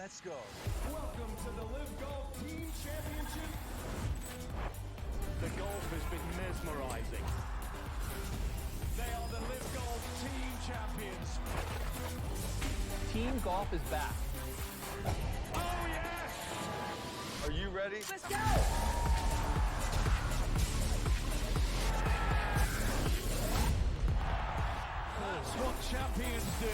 Let's go. Welcome to the Live Golf Team Championship. The golf has been mesmerizing. They are the Live Golf Team Champions. Team golf is back. Oh, yes! Are you ready? Let's go! That's what champions do.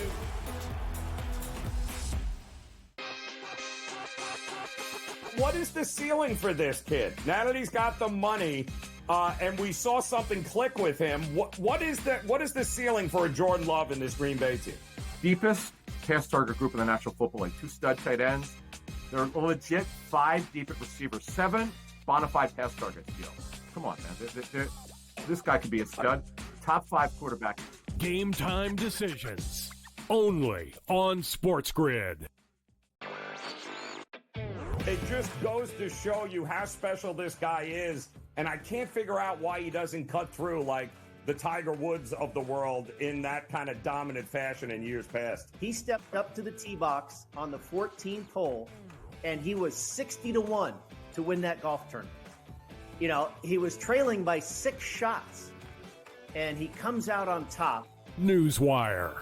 What is the ceiling for this kid? Now that he's got the money, and we saw something click with him, what is the ceiling for a Jordan Love in this Green Bay team? Deepest pass target group in the National Football League. 2 stud tight ends. They're legit 5 deep at receiver, 7 bona fide pass target deals. Come on, man. This guy could be a stud. Top 5 quarterback. Game time decisions. Only on SportsGrid. It just goes to show you how special this guy is, and I can't figure out why he doesn't cut through like the Tiger Woods of the world in that kind of dominant fashion in years past. He stepped up to the tee box on the 14th hole, and he was 60-1 to win that golf tournament. You know, he was trailing by 6 shots, and he comes out on top. Newswire.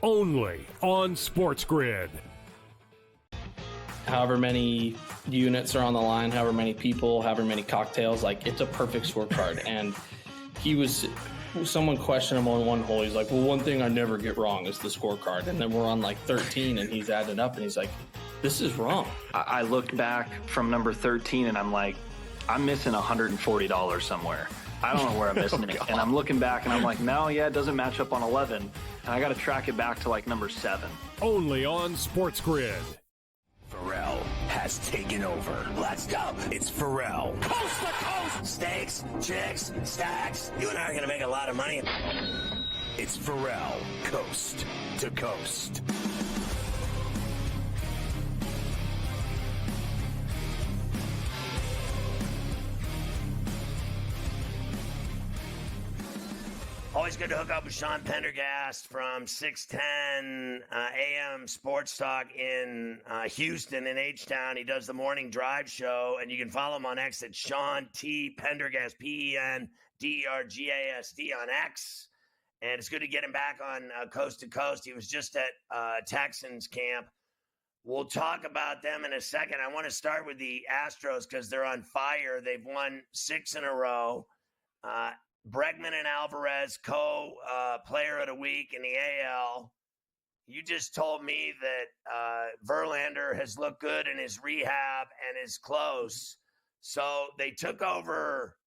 Only on SportsGrid. However many units are on the line, however many people, however many cocktails, like it's a perfect scorecard. And someone questioned him on one hole. He's like, well, one thing I never get wrong is the scorecard. And then we're on like 13 and he's adding up and he's like, this is wrong. I looked back from number 13 and I'm like, I'm missing $140 somewhere. I don't know where I'm missing it. And I'm looking back and I'm like, no, yeah, it doesn't match up on 11. And I got to track it back to like number 7. Only on SportsGrid. Ferrall has taken over. Let's go. It's Ferrall. Coast to coast. Steaks, chicks, stacks. You and I are going to make a lot of money. It's Ferrall. Coast to coast. Always good to hook up with Sean Pendergast from 610 AM Sports Talk in Houston in H-Town. He does the morning drive show, and you can follow him on X at Sean T. Pendergast, Pendergasd on X. And it's good to get him back on Coast to Coast. He was just at Texans camp. We'll talk about them in a second. I want to start with the Astros because they're on fire. They've won 6 in a row. Bregman and Alvarez, co-player of the week in the AL. You just told me that Verlander has looked good in his rehab and is close. So they took over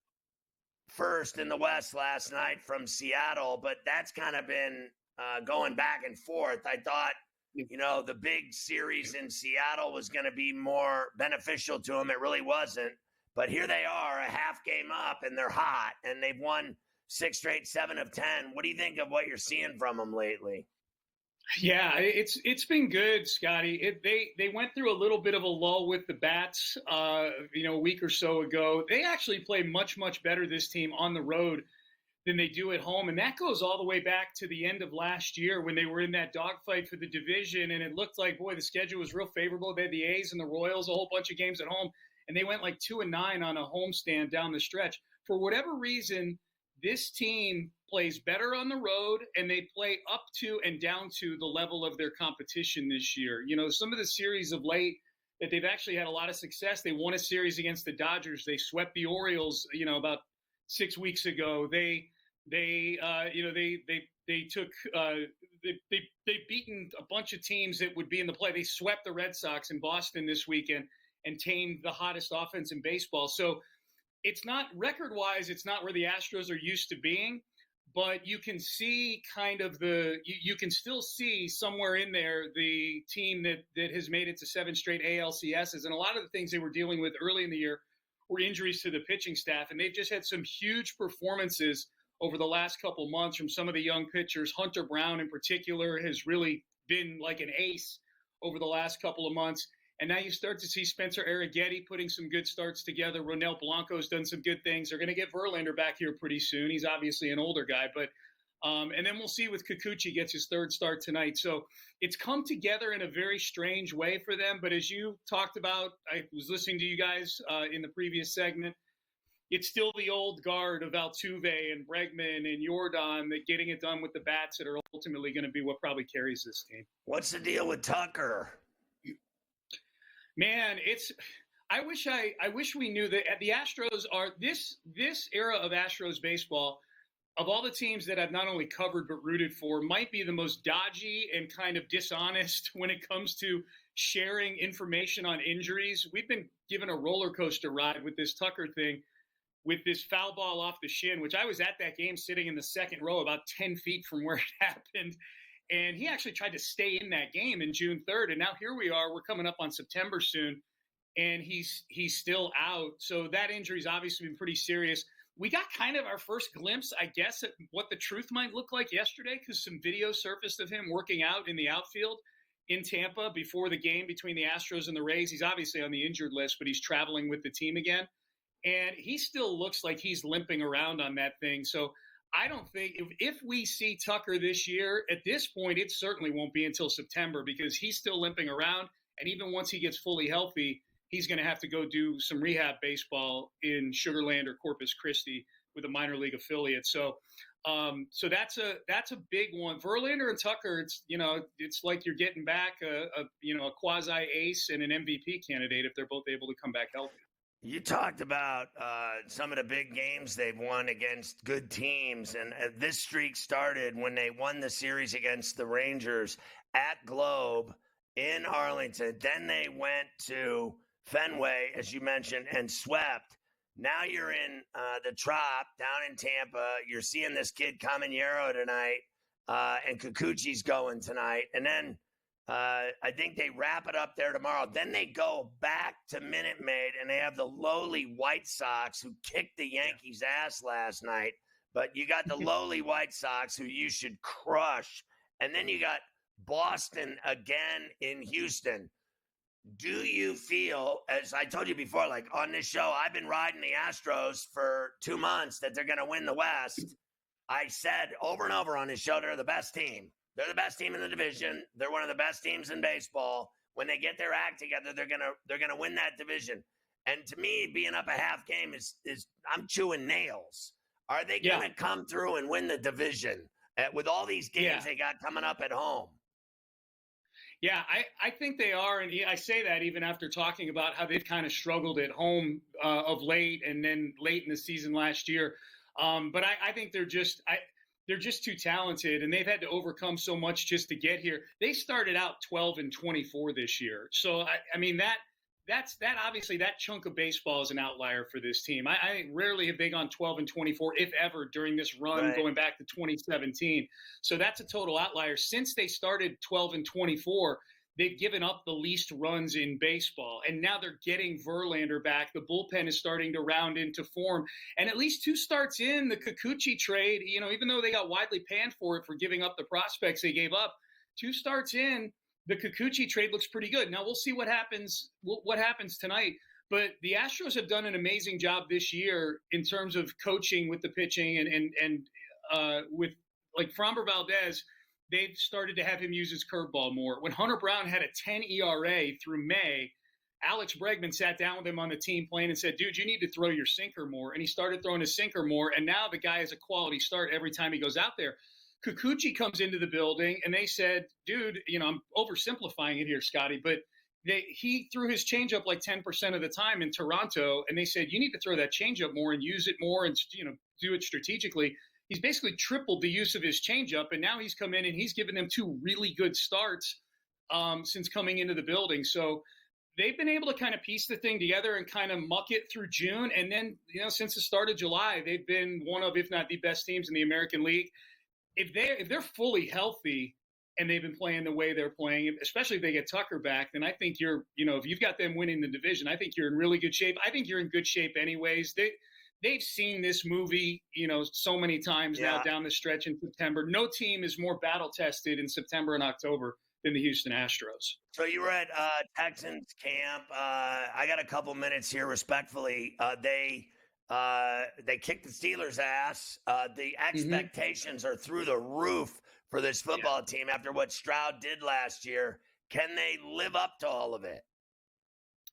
first in the West last night from Seattle, but that's kind of been going back and forth. I thought, the big series in Seattle was going to be more beneficial to them. It really wasn't. But here they are, a half game up, and they're hot, and they've won 6 straight, 7 of 10. What do you think of what you're seeing from them lately? Yeah, it's been good, Scotty. They went through a little bit of a lull with the bats, a week or so ago. They actually play much, much better, this team, on the road than they do at home. And that goes all the way back to the end of last year when they were in that dogfight for the division, and it looked like, boy, the schedule was real favorable. They had the A's and the Royals, a whole bunch of games at home. And they went like 2-9 on a homestand down the stretch. For whatever reason, this team plays better on the road, and they play up to and down to the level of their competition this year. Some of the series of late that they've actually had a lot of success. They won a series against the Dodgers. They swept the Orioles, about 6 weeks ago. They've beaten a bunch of teams that would be in the play. They swept the Red Sox in Boston this weekend and tamed the hottest offense in baseball. So it's not record-wise, it's not where the Astros are used to being, but you can see kind of you can still see somewhere in there the team that has made it to 7 straight ALCSs. And a lot of the things they were dealing with early in the year were injuries to the pitching staff. And they've just had some huge performances over the last couple months from some of the young pitchers. Hunter Brown in particular has really been like an ace over the last couple of months. And now you start to see Spencer Arrighetti putting some good starts together. Ronel Blanco's done some good things. They're going to get Verlander back here pretty soon. He's obviously an older guy, but And then we'll see with Kikuchi gets his third start tonight. So it's come together in a very strange way for them. But as you talked about, I was listening to you guys in the previous segment, it's still the old guard of Altuve and Bregman and Yordan that getting it done with the bats that are ultimately going to be what probably carries this team. What's the deal with Tucker? Man, I wish we knew that the Astros are this era of Astros baseball. Of all the teams that I've not only covered but rooted for, might be the most dodgy and kind of dishonest when it comes to sharing information on injuries. We've been given a roller coaster ride with this Tucker thing, with this foul ball off the shin, which I was at that game sitting in the second row about 10 feet from where it happened. And he actually tried to stay in that game in June 3rd. And now here we are. We're coming up on September soon, and he's still out. So that injury's obviously been pretty serious. We got kind of our first glimpse, I guess, at what the truth might look like yesterday, because some video surfaced of him working out in the outfield in Tampa before the game between the Astros and the Rays. He's obviously on the injured list, but he's traveling with the team again. And he still looks like he's limping around on that thing. So I don't think if we see Tucker this year, at this point, it certainly won't be until September because he's still limping around. And even once he gets fully healthy, he's going to have to go do some rehab baseball in Sugar Land or Corpus Christi with a minor league affiliate. So that's a big one. Verlander and Tucker, it's like you're getting back a quasi ace and an MVP candidate if they're both able to come back healthy. You talked about some of the big games they've won against good teams, and this streak started when they won the series against the Rangers at Globe in Arlington. Then they went to Fenway, as you mentioned, and swept. Now you're in the Trop down in Tampa. You're seeing this kid Caminero tonight, and Kikuchi's going tonight. And then I think they wrap it up there tomorrow. Then they go back to Minute Maid, and they have the lowly White Sox who kicked the Yankees' ass last night. But you got the lowly White Sox who you should crush. And then you got Boston again in Houston. Do you feel, as I told you before, like on this show, I've been riding the Astros for 2 months that they're going to win the West. I said over and over on this show, they're the best team. They're the best team in the division. They're one of the best teams in baseball. When they get their act together, they're gonna win that division. And to me, being up a half game is I'm chewing nails. Are they going to come through and win the division with all these games they got coming up at home? Yeah, I think they are. And I say that even after talking about how they've kind of struggled at home of late and then late in the season last year. But I think they're just too talented, and they've had to overcome so much just to get here. They started out 12-24 this year. So, I mean, that's obviously that chunk of baseball is an outlier for this team. I rarely have they gone 12-24, if ever, during this run going back to 2017. So that's a total outlier. Since they started 12-24, they've given up the least runs in baseball, and now they're getting Verlander back. The bullpen is starting to round into form, and at least 2 starts in the Kikuchi trade, even though they got widely panned for it for giving up the prospects they gave up, 2 starts in, the Kikuchi trade looks pretty good. Now we'll see what happens tonight. But the Astros have done an amazing job this year in terms of coaching with the pitching and with like Framber Valdez. They've started to have him use his curveball more. When Hunter Brown had a 10 ERA through May, Alex Bregman sat down with him on the team plane and said, dude, you need to throw your sinker more. And he started throwing his sinker more. And now the guy has a quality start every time he goes out there. Kikuchi comes into the building and they said, dude, I'm oversimplifying it here, Scotty, but he threw his changeup like 10% of the time in Toronto. And they said, you need to throw that changeup more and use it more and, do it strategically. He's basically tripled the use of his changeup, and now he's come in and he's given them 2 really good starts since coming into the building. So they've been able to kind of piece the thing together and kind of muck it through June. And then, since the start of July, they've been one of, if not the best teams in the American League. If they're fully healthy and they've been playing the way they're playing, especially if they get Tucker back, then I think if you've got them winning the division, I think you're in really good shape. I think you're in good shape anyways. They've seen this movie, so many times now down the stretch in September. No team is more battle-tested in September and October than the Houston Astros. So you were at Texans camp. I got a couple minutes here, respectfully. They They kicked the Steelers' ass. The expectations are through the roof for this football team after what Stroud did last year. Can they live up to all of it?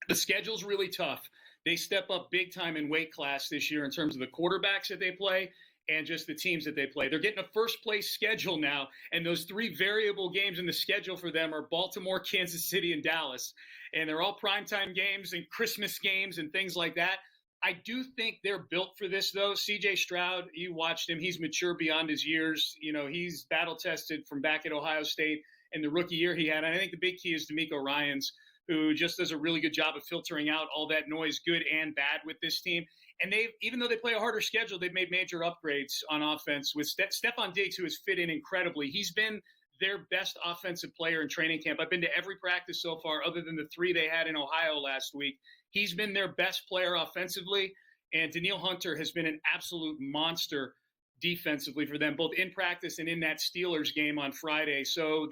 The schedule's really tough. They step up big time in weight class this year in terms of the quarterbacks that they play and just the teams that they play. They're getting a first-place schedule now, and those 3 variable games in the schedule for them are Baltimore, Kansas City, and Dallas. And they're all primetime games and Christmas games and things like that. I do think they're built for this, though. C.J. Stroud, you watched him. He's mature beyond his years. You know, he's battle-tested from back at Ohio State and the rookie year he had. And I think the big key is D'Amico Ryans, who just does a really good job of filtering out all that noise, good and bad, with this team. And even though they play a harder schedule, they've made major upgrades on offense with Stephon Diggs, who has fit in incredibly. He's been their best offensive player in training camp. I've been to every practice so far other than the 3 they had in Ohio last week. He's been their best player offensively, and Danielle Hunter has been an absolute monster defensively for them, both in practice and in that Steelers game on Friday. So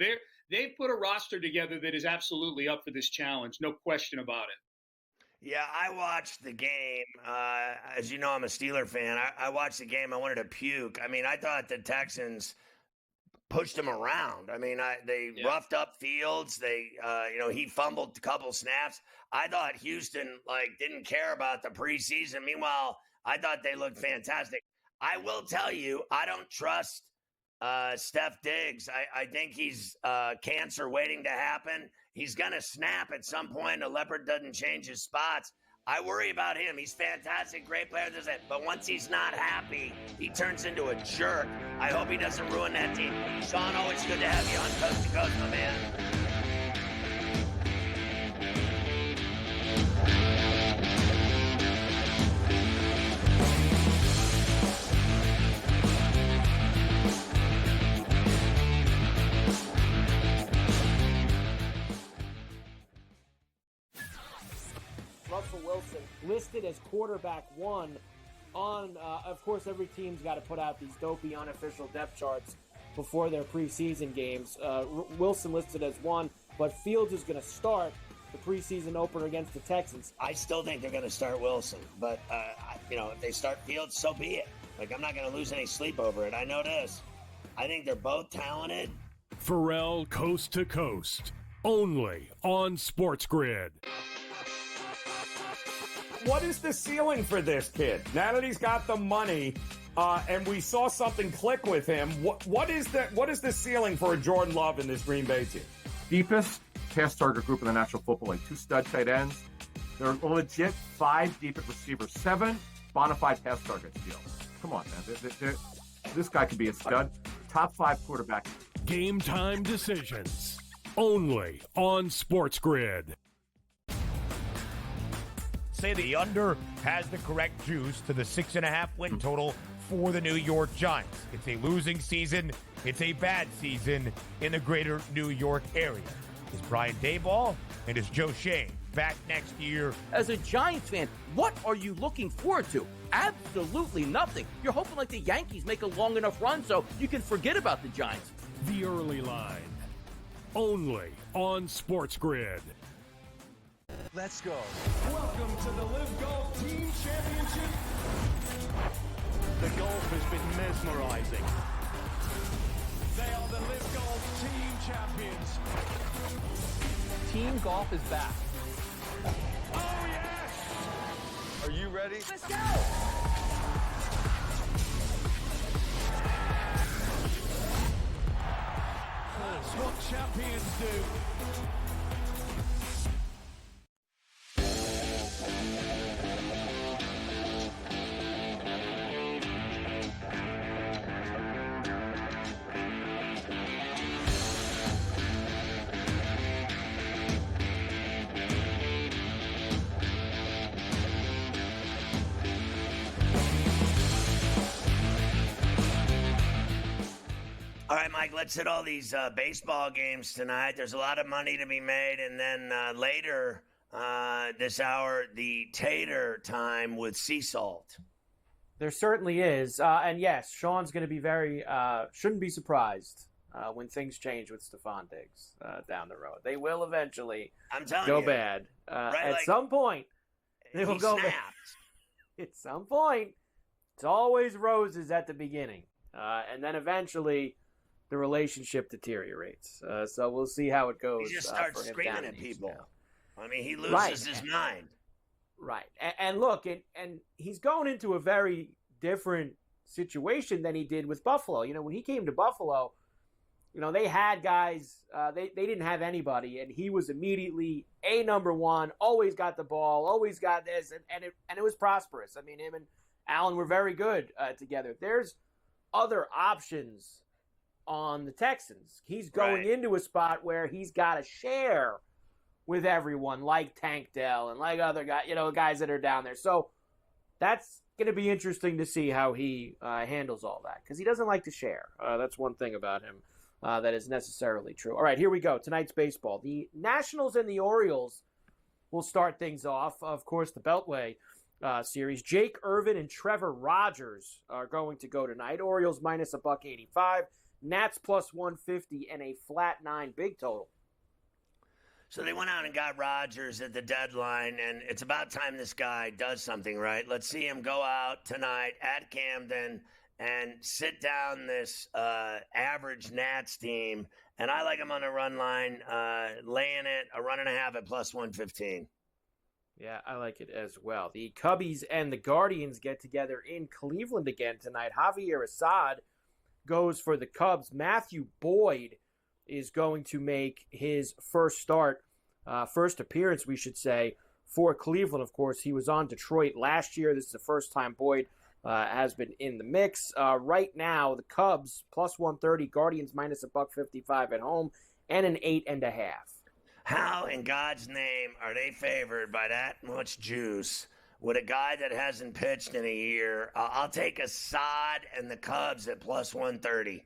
they've put a roster together that is absolutely up for this challenge, no question about it. Yeah, I watched the game. As you know, I'm a Steeler fan. I watched the game. I wanted to puke. I mean, I thought the Texans pushed him around. I mean, they roughed up Fields. They, he fumbled a couple snaps. I thought Houston, didn't care about the preseason. Meanwhile, I thought they looked fantastic. I will tell you, I don't trust Steph Diggs. I think he's cancer waiting to happen. He's going to snap at some point. A leopard doesn't change his spots. I worry about him. He's fantastic, great player. But once he's not happy, he turns into a jerk. I hope he doesn't ruin that team. Sean, always good to have you on Coast to Coast, my man. Russell Wilson listed as quarterback 1 on, of course, every team's got to put out these dopey unofficial depth charts before their preseason games. Wilson listed as 1, but Fields is going to start the preseason opener against the Texans. I still think they're going to start Wilson, but, if they start Fields, so be it. I'm not going to lose any sleep over it. I know this. I think they're both talented. Ferrall Coast to Coast, only on SportsGrid. What is the ceiling for this kid? Now that he's got the money, and we saw something click with him, what is the ceiling for a Jordan Love in this Green Bay team? Deepest pass target group in the National Football League. 2 stud tight ends. They're a legit 5 deep at receivers. 7 bona fide pass target deals. Come on, man. This guy could be a stud. Top 5 quarterback. Game time decisions, only on SportsGrid. Say the under has the correct juice to the 6.5 win total for the New York Giants. It's a losing season. It's a bad season in the greater New York area. Is Brian Daboll and is Joe Shane back next year? As a Giants fan, what are you looking forward to? Absolutely nothing. You're hoping like the Yankees make a long enough run so you can forget about the Giants. The early line, only on SportsGrid. Let's go. Welcome to the Live Golf Team Championship. The golf has been mesmerizing. They are the Live Golf Team Champions. Team golf is back. Oh, yes! Are you ready? Let's go! That's what champions do. All right, Mike, let's hit all these baseball games tonight. There's a lot of money to be made. And then later this hour, the tater time with sea salt. There certainly is. And yes, Sean's going to be shouldn't be surprised when things change with Stephon Diggs down the road. They will eventually I'm telling go you, bad. right, At some point, they will go snapped. bad. at some point, it's always roses at the beginning. And then eventually the relationship deteriorates. So we'll see how it goes. He just starts for him screaming down at the people. now. I mean, he loses his mind. Right. And look, and he's going into a very different situation than he did with Buffalo. When he came to Buffalo, they had guys, they didn't have anybody, and he was immediately a number one, always got the ball, always got this, and it was prosperous. I mean, him and Allen were very good together. There's other options on the Texans. He's going into a spot where he's got to share with everyone, like Tank Dell and like other guys, guys that are down there. So that's going to be interesting to see how he handles all that, because he doesn't like to share. That's one thing about him that is necessarily true. All right, here we go. Tonight's baseball. The Nationals and the Orioles will start things off. Of course, the Beltway series. Jake Irvin and Trevor Rogers are going to go tonight. Orioles minus $185, Nats plus 150, and a flat 9 big total. So they went out and got Rodgers at the deadline, and it's about time this guy does something right. Let's see him go out tonight at Camden and sit down this average Nats team. And I like him on a run line, laying it a 1.5 at plus 115. Yeah, I like it as well. The Cubbies and the Guardians get together in Cleveland again tonight. Javier Assad goes for the Cubs. Matthew Boyd is going to make his first appearance, we should say, for Cleveland. Of course, he was on Detroit last year. This is the first time Boyd has been in the mix. Right now, the Cubs plus 130, Guardians minus $155 at home, and an 8.5. How in God's name are they favored by that much juice with a guy that hasn't pitched in a year? I'll take Assad and the Cubs at plus 130.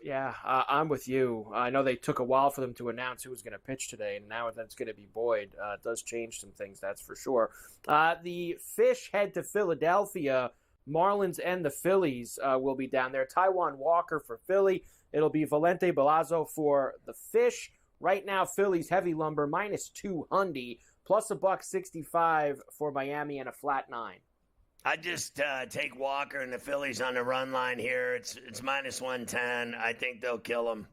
Yeah, I'm with you. I know they took a while for them to announce who was going to pitch today, and now that's going to be Boyd. It does change some things, that's for sure. The Fish head to Philadelphia. Marlins and the Phillies will be down there. Taijuan Walker for Philly. It'll be Valente Balazzo for the Fish. Right now, Phillies heavy lumber minus 200, plus $165 for Miami, and a flat 9. I just take Walker and the Phillies on the run line here. It's minus 110. I think they'll kill him.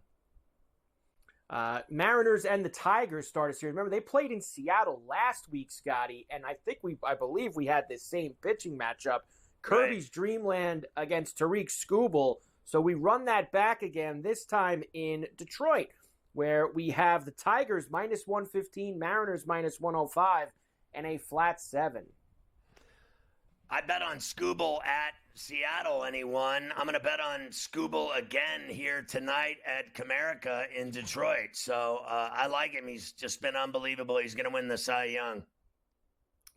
Mariners and the Tigers start a series. Remember, they played in Seattle last week, Scotty, and I believe we had this same pitching matchup. Kirby's Dreamland against Tariq Skubal. So we run that back again, this time in Detroit, where we have the Tigers minus 115, Mariners minus 105, and a flat 7. I bet on Skubal at Seattle, anyone. I'm going to bet on Skubal again here tonight at Comerica in Detroit. So I like him. He's just been unbelievable. He's going to win the Cy Young.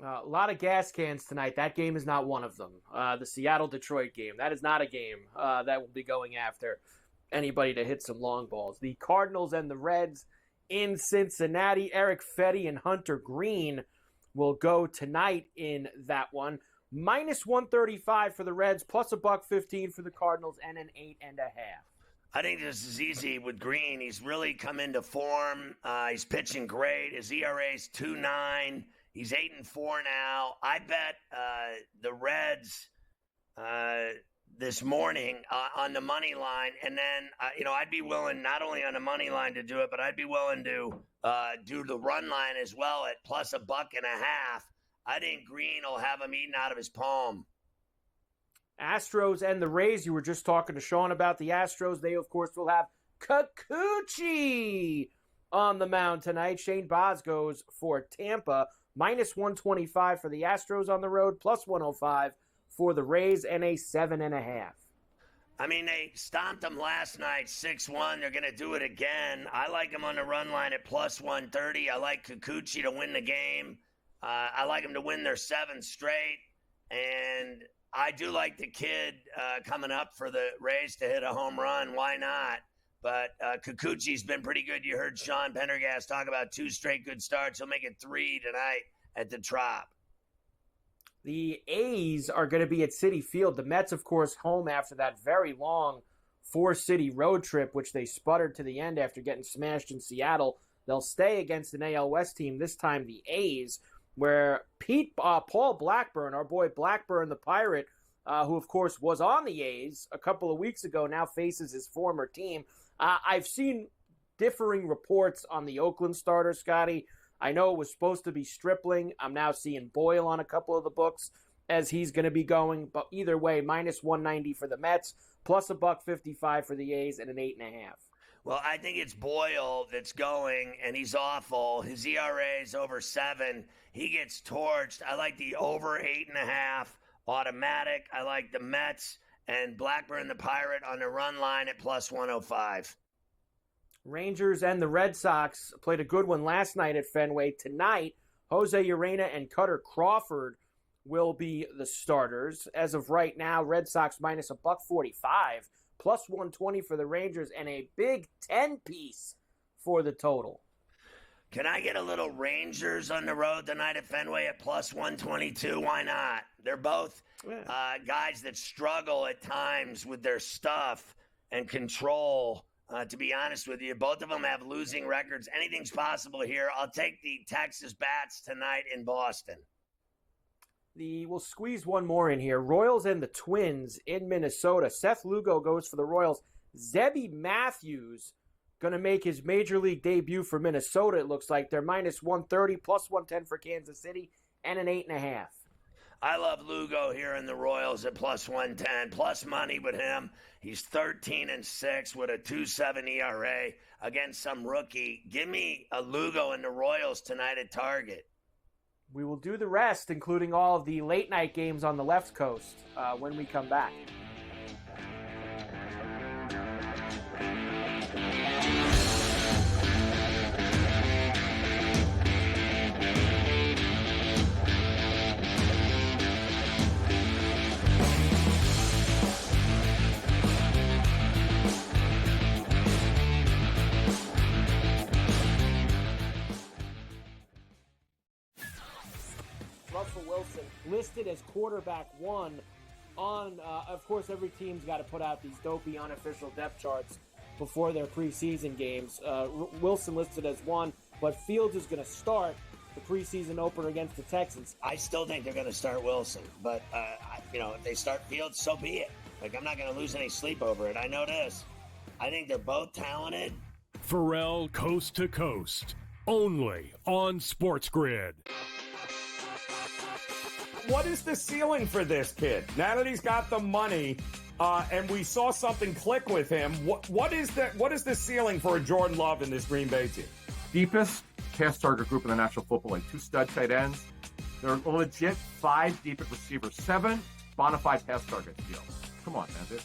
A lot of gas cans tonight. That game is not one of them. The Seattle-Detroit game. That is not a game that will be going after anybody to hit some long balls. The Cardinals and the Reds in Cincinnati. Eric Fetty and Hunter Green will go tonight in that one. Minus 135 for the Reds, plus $115 for the Cardinals, and an 8.5. I think this is easy with Green. He's really come into form. He's pitching great. His ERA is 2.9. He's 8-4 now. I bet the Reds this morning on the money line, and then I'd be willing not only on the money line to do it, but I'd be willing to do the run line as well at plus $1.50. I think Green will have him eaten out of his palm. Astros and the Rays. You were just talking to Sean about the Astros. They, of course, will have Kikuchi on the mound tonight. Shane Baz goes for Tampa. Minus 125 for the Astros on the road, plus 105 for the Rays, and a 7.5. I mean, they stomped them last night 6-1. They're going to do it again. I like them on the run line at plus 130. I like Kikuchi to win the game. I like them to win their 7th straight. And I do like the kid coming up for the Rays to hit a home run. Why not? But Kikuchi's been pretty good. You heard Sean Pendergast talk about 2 straight good starts. He'll make it 3 tonight at the Trop. The A's are going to be at Citi Field. The Mets, of course, home after that very long 4-city road trip, which they sputtered to the end after getting smashed in Seattle. They'll stay against an AL West team, this time the A's. where Paul Blackburn, our boy Blackburn the Pirate, who of course was on the A's a couple of weeks ago, now faces his former team. I've seen differing reports on the Oakland starter, Scotty. I know it was supposed to be Stripling. I'm now seeing Boyle on a couple of the books as he's going to be going. But either way, minus 190 for the Mets, plus $1.55 for the A's, and an 8.5. Well, I think it's Boyle that's going, and he's awful. His ERA is over 7. He gets torched. I like the over 8.5 automatic. I like the Mets and Blackburn the Pirate on the run line at plus 105. Rangers and the Red Sox played a good one last night at Fenway. Tonight, Jose Urena and Cutter Crawford will be the starters. As of right now, Red Sox minus $1.45, plus 120 for the Rangers, and a big 10-piece for the total. Can I get a little Rangers on the road tonight at Fenway at plus 122? Why not? They're both guys that struggle at times with their stuff and control. To be honest with you, both of them have losing records. Anything's possible here. I'll take the Texas Bats tonight in Boston. We'll squeeze one more in here. Royals and the Twins in Minnesota. Seth Lugo goes for the Royals. Zebby Matthews going to make his Major League debut for Minnesota, it looks like. They're minus 130, plus 110 for Kansas City, and an 8.5. I love Lugo here in the Royals at plus 110, plus money with him. He's 13-6 with a 2.7 ERA against some rookie. Give me a Lugo in the Royals tonight at Target. We will do the rest, including all of the late-night games on the left coast, when we come back. Russell Wilson listed as quarterback 1 on, of course, every team's got to put out these dopey unofficial depth charts before their preseason games. Wilson listed as 1, but Fields is going to start the preseason opener against the Texans. I still think they're going to start Wilson, but, if they start Fields, so be it. Like, I'm not going to lose any sleep over it. I know this. I think they're both talented. Ferrall Coast to Coast, only on SportsGrid. What is the ceiling for this kid? Now that he's got the money, and we saw something click with him, what is the ceiling for a Jordan Love in this Green Bay team? Deepest pass target group in the National Football League. 2 stud tight ends. They're legit 5 deep at receiver. 7 bona fide pass target deals. Come on, man.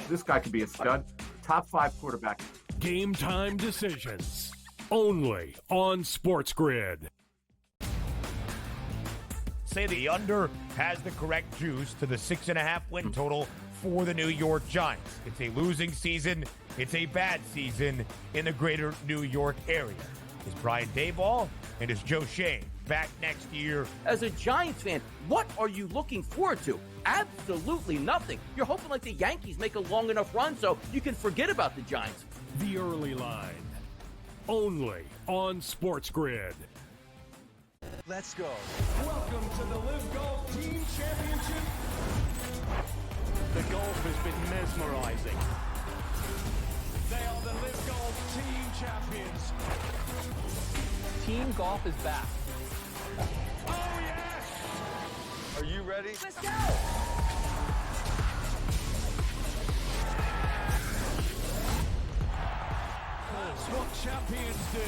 This guy could be a stud. Top 5 quarterback. Game time decisions, only on SportsGrid. Say the under has the correct juice to the 6.5 win total for the New York Giants. It's a losing season. It's a bad season in the greater New York area. Is Brian Daboll and is Joe Shane back next year? As a Giants fan, what are you looking forward to? Absolutely nothing. You're hoping like the Yankees make a long enough run so you can forget about the Giants. The early line, only on SportsGrid. Let's go. Welcome to the Live Golf Team Championship. The golf has been mesmerizing. They are the Live Golf Team Champions. Team golf is back. Oh, yes! Are you ready? Let's go! That's what champions do.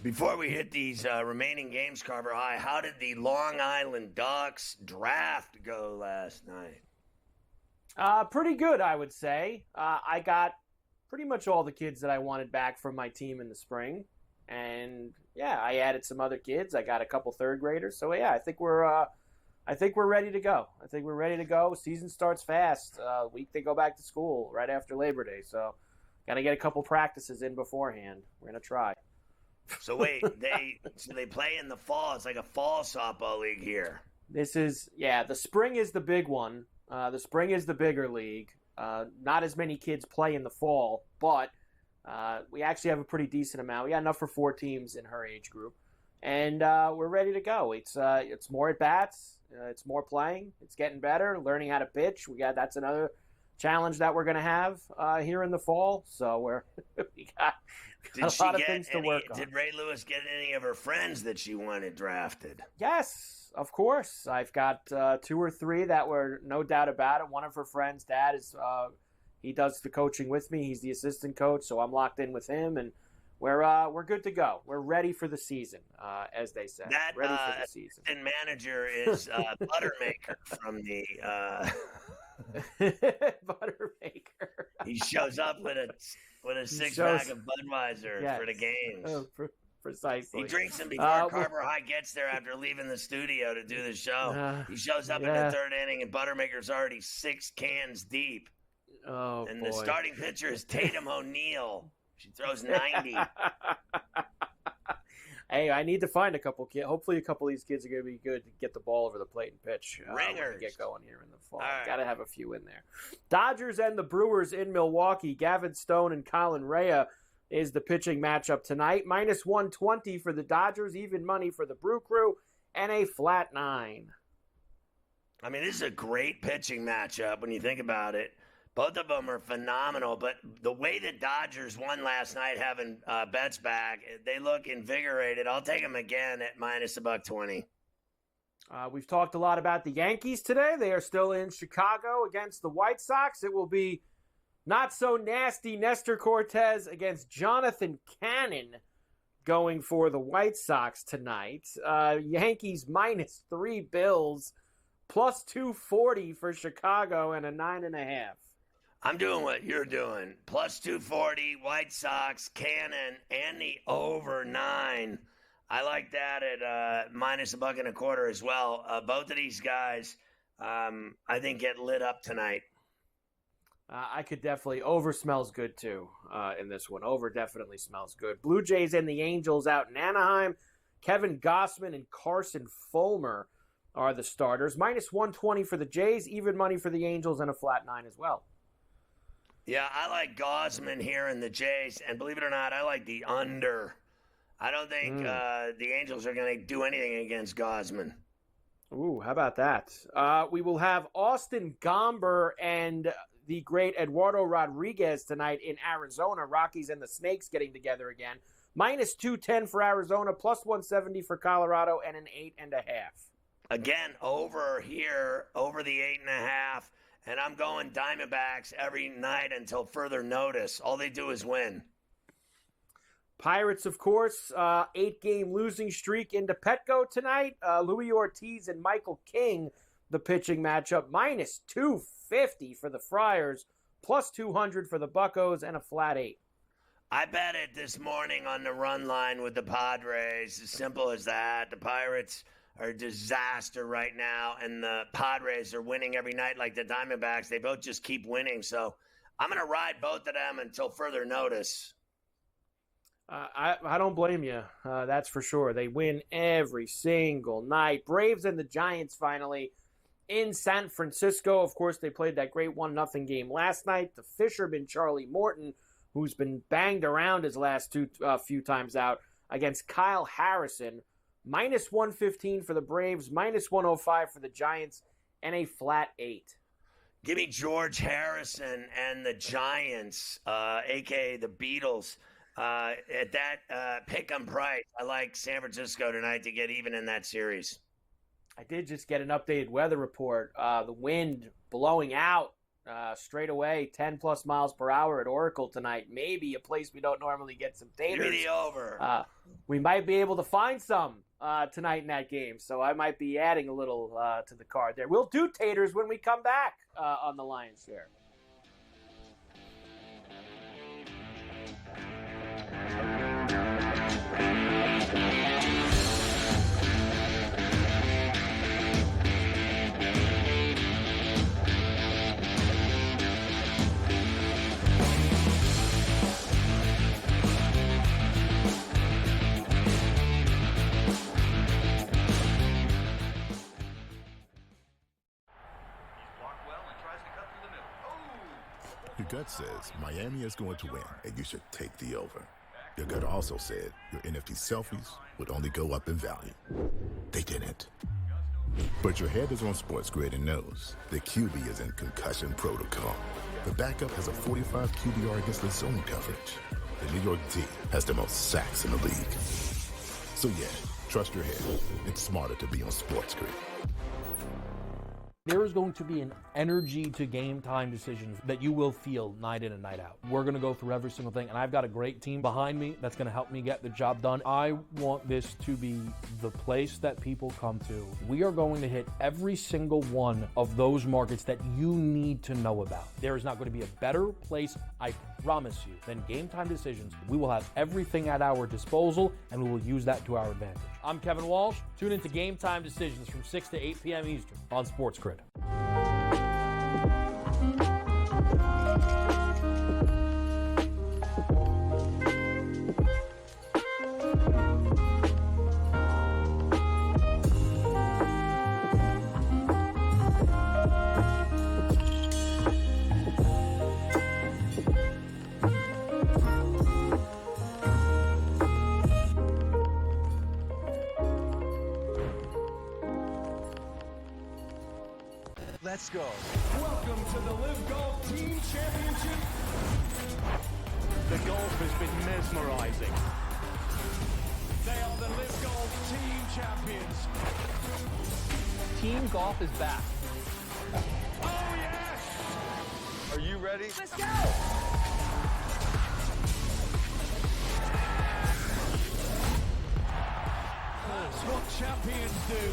Before we hit these remaining games, Carver High, how did the Long Island Ducks draft go last night? Pretty good, I would say. I got pretty much all the kids that I wanted back from my team in the spring. And, yeah, I added some other kids. I got a couple third graders. So, yeah, I think we're I think we're ready to go. Season starts fast. Week they go back to school right after Labor Day, so got to get a couple practices in beforehand. We're gonna try. So wait, they play in the fall. It's like a fall softball league here. This is the spring is the big one. The spring is the bigger league. Not as many kids play in the fall, but we actually have a pretty decent amount. We got enough for 4 teams in her age group, and we're ready to go. It's more at bats. It's more playing. It's getting better. Learning how to pitch. That's another challenge that we're going to have here in the fall. So we got a lot of things to work on. Did Ray Lewis get any of her friends that she wanted drafted? Yes, of course. I've got 2 or 3 that were no doubt about it. One of her friends' dad is he does the coaching with me. He's the assistant coach, so I'm locked in with him, and we're good to go. We're ready for the season, as they say. Ready for the season. And manager is Buttermaker from the Buttermaker. He shows up with a 6-pack of Budweiser for the games. Oh, precisely. He drinks them before Carver High gets there after leaving the studio to do the show. He shows up in the 3rd inning, and Buttermaker's already 6 cans deep. Oh, and boy. the starting pitcher is Tatum O'Neal. She throws 90. Hey, I need to find a couple kids. Hopefully, a couple of these kids are going to be good to get the ball over the plate and pitch. Ringers. Get going here in the fall. Right. Got to have a few in there. Dodgers and the Brewers in Milwaukee. Gavin Stone and Colin Rea is the pitching matchup tonight. Minus 120 for the Dodgers, even money for the Brew Crew, and a flat 9. I mean, this is a great pitching matchup when you think about it. Both of them are phenomenal, but the way the Dodgers won last night, having Betts back, they look invigorated. I'll take them again at minus $120. We've talked a lot about the Yankees today. They are still in Chicago against the White Sox. It will be not so nasty Nestor Cortez against Jonathan Cannon going for the White Sox tonight. Yankees minus 3 Bills, plus 240 for Chicago, and a 9.5. I'm doing what you're doing. Plus 240, White Sox, Cannon, and the over 9. I like that at minus $1.25 as well. Both of these guys, I think, get lit up tonight. I could definitely. Over smells good, too, in this one. Over definitely smells good. Blue Jays and the Angels out in Anaheim. Kevin Gossman and Carson Fulmer are the starters. Minus 120 for the Jays, even money for the Angels, and a flat 9 as well. Yeah, I like Gosman here in the Jays, and believe it or not, I like the under. I don't think the Angels are going to do anything against Gosman. Ooh, how about that? We will have Austin Gomber and the great Eduardo Rodriguez tonight in Arizona. Rockies and the Snakes getting together again. Minus 210 for Arizona, plus 170 for Colorado, and an 8.5. Again, over here, over the 8.5. And I'm going Diamondbacks every night until further notice. All they do is win. Pirates, of course, 8-game losing streak into Petco tonight. Louis Ortiz and Michael King, the pitching matchup. Minus 250 for the Friars, plus 200 for the Buccos, and a flat 8. I bet it this morning on the run line with the Padres. As simple as that. The Pirates are a disaster right now, and the Padres are winning every night like the Diamondbacks. They both just keep winning, so I'm going to ride both of them until further notice. I don't blame you. That's for sure. They win every single night. Braves and the Giants finally in San Francisco. Of course, they played that great 1-0 game last night. The fisherman Charlie Morton, who's been banged around his last few times out, against Kyle Harrison. Minus 115 for the Braves, minus 105 for the Giants, and a flat 8. Give me George Harrison and the Giants, a.k.a. the Beatles. At that pick-em price, I like San Francisco tonight to get even in that series. I did just get an updated weather report. The wind blowing out straight away, 10-plus miles per hour at Oracle tonight. Maybe a place we don't normally get some taters. Give me the over. We might be able to find some tonight in that game, so I might be adding a little to the card there. We'll do taters when we come back on the Lions Share. Your gut says Miami is going to win, and you should take the over. Your gut also said your NFT selfies would only go up in value. They didn't. But your head is on SportsGrid and knows the QB is in concussion protocol. The backup has a 45 QBR against the zone coverage. The New York D has the most sacks in the league. So yeah, trust your head. It's smarter to be on SportsGrid. There is going to be an energy to game time decisions that you will feel night in and night out. We're going to go through every single thing, and I've got a great team behind me that's going to help me get the job done. I want this to be the place that people come to. We are going to hit every single one of those markets that you need to know about. There is not going to be a better place, I promise you, than Game Time Decisions. We will have everything at our disposal, and we will use that to our advantage. I'm Kevin Walsh. Tune into Game Time Decisions from 6 to 8 p.m. Eastern on SportsGrid. Let's go. Welcome to the Live Golf Team Championship. The golf has been mesmerizing. They are the Live Golf Team Champions. Team golf is back. Oh, yes! Are you ready? Let's go! That's what champions do.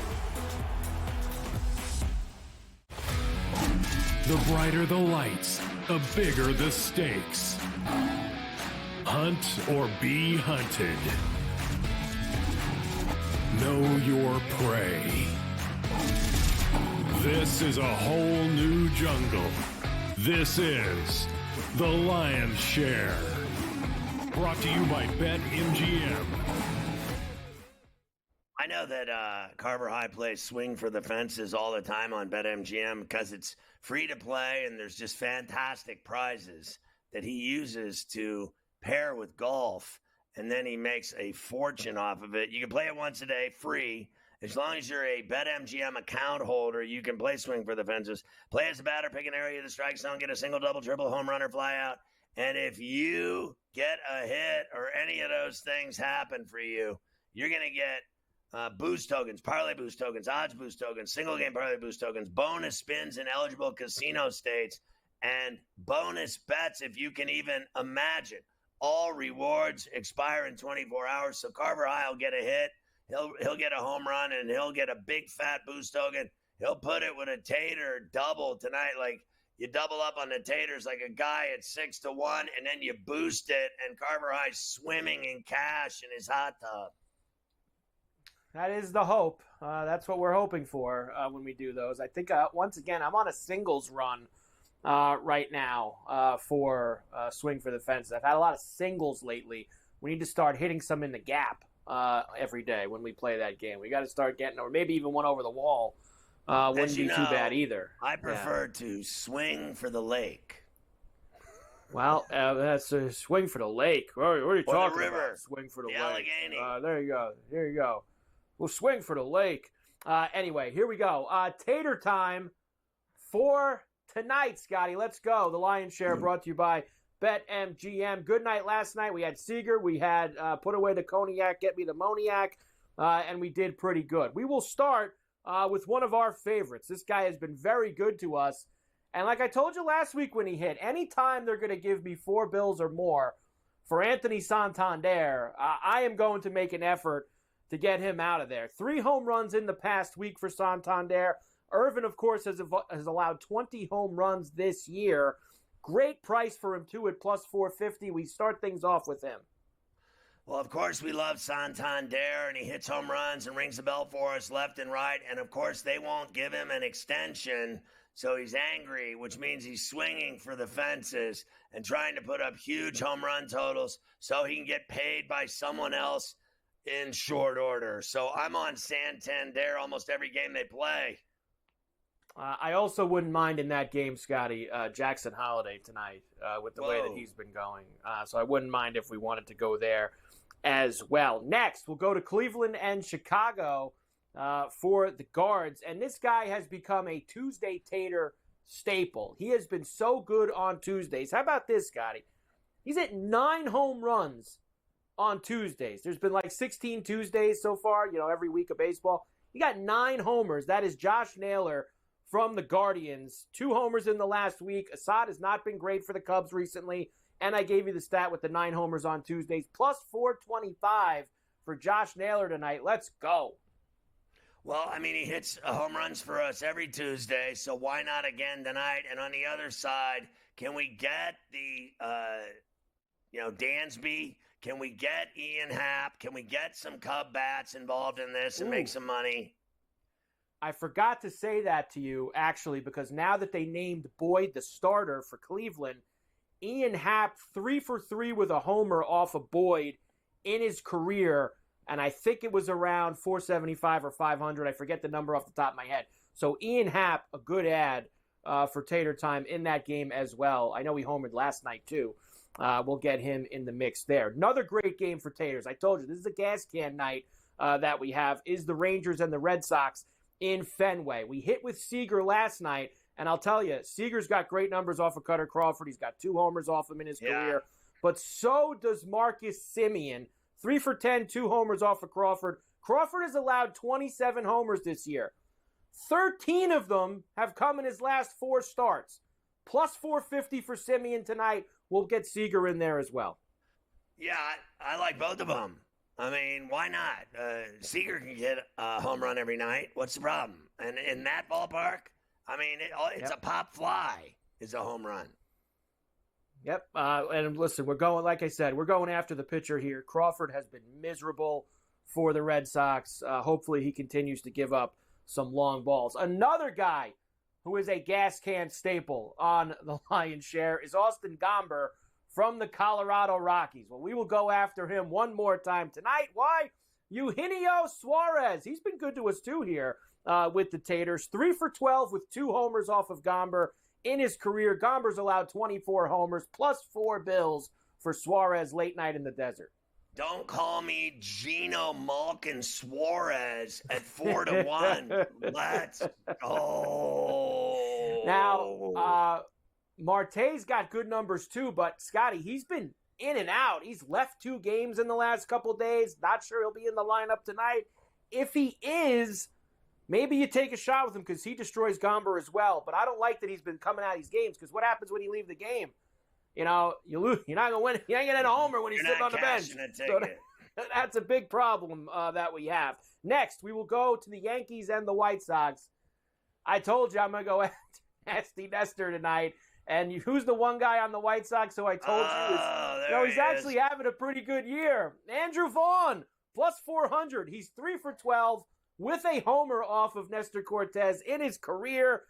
The brighter the lights, the bigger the stakes. Hunt or be hunted. Know your prey. This is a whole new jungle. This is The Lion's Share. Brought to you by BetMGM. I know that Carver High plays swing for the fences all the time on BetMGM because it's free to play and there's just fantastic prizes that he uses to pair with golf, and then he makes a fortune off of it. You can play it once a day free. As long as you're a BetMGM account holder, you can play swing for the fences. Play as a batter, pick an area of the strike zone, get a single, double, triple, home run, or fly out. And if you get a hit or any of those things happen for you, you're going to get boost tokens, parlay boost tokens, odds boost tokens, single game parlay boost tokens, bonus spins in eligible casino states, and bonus bets if you can even imagine. All rewards expire in 24 hours, so Carver High will get a hit, he'll get a home run, and he'll get a big fat boost token. He'll put it with a tater double tonight, like you double up on the taters like a guy at 6-1, and then you boost it, and Carver High's swimming in cash in his hot tub. That is the hope. That's what we're hoping for when we do those. I think, once again, I'm on a singles run right now for Swing for the Fences. I've had a lot of singles lately. We need to start hitting some in the gap every day when we play that game. We got to start getting, or maybe even one over the wall. Wouldn't be too bad either. I prefer to swing for the lake. Well, that's a swing for the lake. What are you talking river, about? Swing for the lake. Allegheny. There you go. Here you go. We'll swing for the lake. Anyway, here we go. Tater time for tonight, Scotty. Let's go. The Lion's Share brought to you by BetMGM. Good night last night. We had Seager. We had Put Away the Cognac, Get Me the Moniac, and we did pretty good. We will start with one of our favorites. This guy has been very good to us. And like I told you last week when he hit, anytime they're going to give me 4 bills or more for Anthony Santander, I am going to make an effort to get him out of there. 3 home runs in the past week for Santander. Irvin, of course, has allowed 20 home runs this year. Great price for him, too, at plus 450. We start things off with him. Well, of course, we love Santander, and he hits home runs and rings the bell for us left and right. And, of course, they won't give him an extension, so he's angry, which means he's swinging for the fences and trying to put up huge home run totals so he can get paid by someone else in short order. So I'm on Santander almost every game they play. I also wouldn't mind in that game, Scotty, Jackson Holiday tonight with the way that he's been going. So I wouldn't mind if we wanted to go there as well. Next, we'll go to Cleveland and Chicago for the guards. And this guy has become a Tuesday Tater staple. He has been so good on Tuesdays. How about this, Scotty? He's at 9 home runs on Tuesdays. There's been like 16 Tuesdays so far, every week of baseball. He got 9 homers. That is Josh Naylor from the Guardians. 2 homers in the last week. Assad has not been great for the Cubs recently. And I gave you the stat with the 9 homers on Tuesdays. Plus 425 for Josh Naylor tonight. Let's go. Well, I mean, he hits home runs for us every Tuesday, so why not again tonight? And on the other side, can we get the, Dansby? Can we get Ian Happ? Can we get some Cub bats involved in this and make some money? I forgot to say that to you, actually, because now that they named Boyd the starter for Cleveland, Ian Happ 3 for 3 with a homer off of Boyd in his career, and I think it was around 475 or 500. I forget the number off the top of my head. So Ian Happ, a good ad for Tater Time in that game as well. I know he homered last night, too. We'll get him in the mix there. Another great game for Taters. I told you, this is a gas can night that we have, is the Rangers and the Red Sox in Fenway. We hit with Seager last night, and I'll tell you, Seager's got great numbers off of Cutter Crawford. He's got 2 homers off him in his career. But so does Marcus Semien. 3 for 10, 2 homers off of Crawford. Crawford has allowed 27 homers this year. 13 of them have come in his last 4 starts. Plus 450 for Semien tonight. We'll get Seager in there as well. Yeah, I like both of them. I mean, why not? Seager can get a home run every night. What's the problem? And in that ballpark, I mean, it's a pop fly is a home run. Yep. And listen, we're going, like I said, we're going after the pitcher here. Crawford has been miserable for the Red Sox. Hopefully he continues to give up some long balls. Another guy who is a gas can staple on the Lion's Share is Austin Gomber from the Colorado Rockies. Well, we will go after him one more time tonight. Why? Eugenio Suarez. He's been good to us too here with the Taters. 3 for 12 with 2 homers off of Gomber in his career. Gomber's allowed 24 homers plus 4 bills for Suarez late night in the desert. Don't call me Gino Malkin Suarez at 4-1. Let's go. Now, Marte's got good numbers too, but Scotty, he's been in and out. He's left 2 games in the last couple days. Not sure he'll be in the lineup tonight. If he is, maybe you take a shot with him because he destroys Gomber as well. But I don't like that he's been coming out of these games because what happens when you leave the game? You lose. You're not going to win. You ain't getting a homer when he's sitting on the bench. So that's a big problem that we have. Next, we will go to the Yankees and the White Sox. I told you I'm going to go Nasty Nestor tonight. And who's the one guy on the White Sox who I told you he's actually having a pretty good year? Andrew Vaughn, plus 400. He's 3 for 12 with a homer off of Nestor Cortez in his career.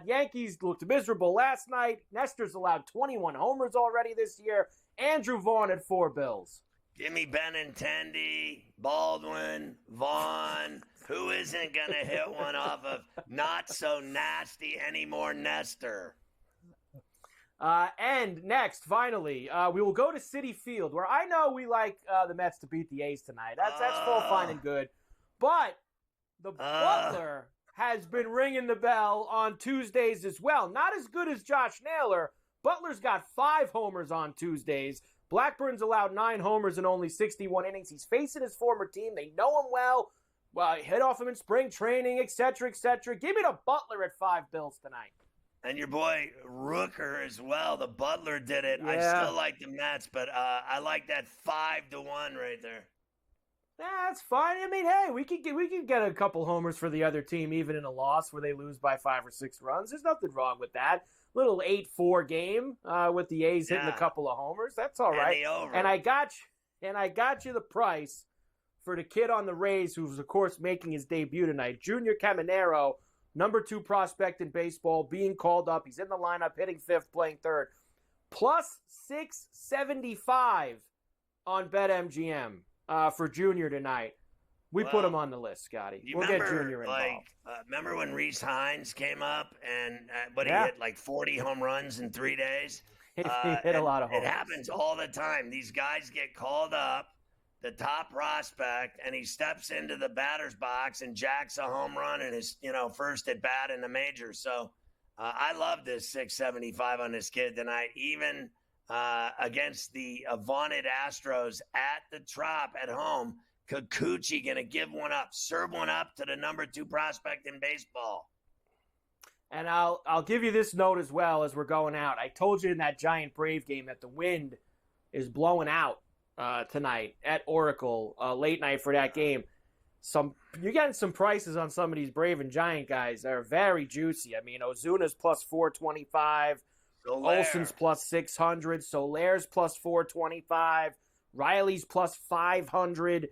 Yankees looked miserable last night. Nestor's allowed 21 homers already this year. Andrew Vaughn at 4 bills. Give me Benintendi, Baldwin, Vaughn. Who isn't going to hit one off of Not So Nasty Anymore Nestor? And next, finally, we will go to Citi Field, where I know we like the Mets to beat the A's tonight. That's full fine and good. But the Butler has been ringing the bell on Tuesdays as well. Not as good as Josh Naylor. Butler's got 5 homers on Tuesdays. Blackburn's allowed 9 homers in only 61 innings. He's facing his former team. They know him well. Hit off him in spring training, etc., etc. Give me the Butler at 5 bills tonight. And your boy Rooker as well. The Butler did it. Yeah. I still like the Mets, but I like that 5-1 right there. That's fine. I mean, hey, we could get a couple homers for the other team, even in a loss where they lose by 5 or 6 runs. There's nothing wrong with that. Little 8-4 game with the A's hitting a couple of homers. That's all right. And I got you the price for the kid on the Rays, who's of course making his debut tonight, Junior Caminero, number 2 prospect in baseball, being called up. He's in the lineup, hitting 5th, playing 3rd. Plus 675 on BetMGM for Junior tonight. We put him on the list, Scotty. We'll get Junior involved. remember when Reese Hines came up and he hit like 40 home runs in 3 days? He hit a lot of home It runs. happens all the time. These guys get called up, the top prospect, and he steps into the batter's box and jacks a home run in his first at bat in the majors. So I love this 675 on this kid tonight, even against the vaunted Astros at the Trop at home. Kikuchi going to give one up, serve one up to the number 2 prospect in baseball. And I'll give you this note as well as we're going out. I told you in that Giant Brave game that the wind is blowing out tonight at Oracle, late night for that game. You're getting some prices on some of these Brave and Giant guys that are very juicy. I mean, Ozuna's plus 425, Olson's plus 600, Solaire's plus 425, Riley's plus 500.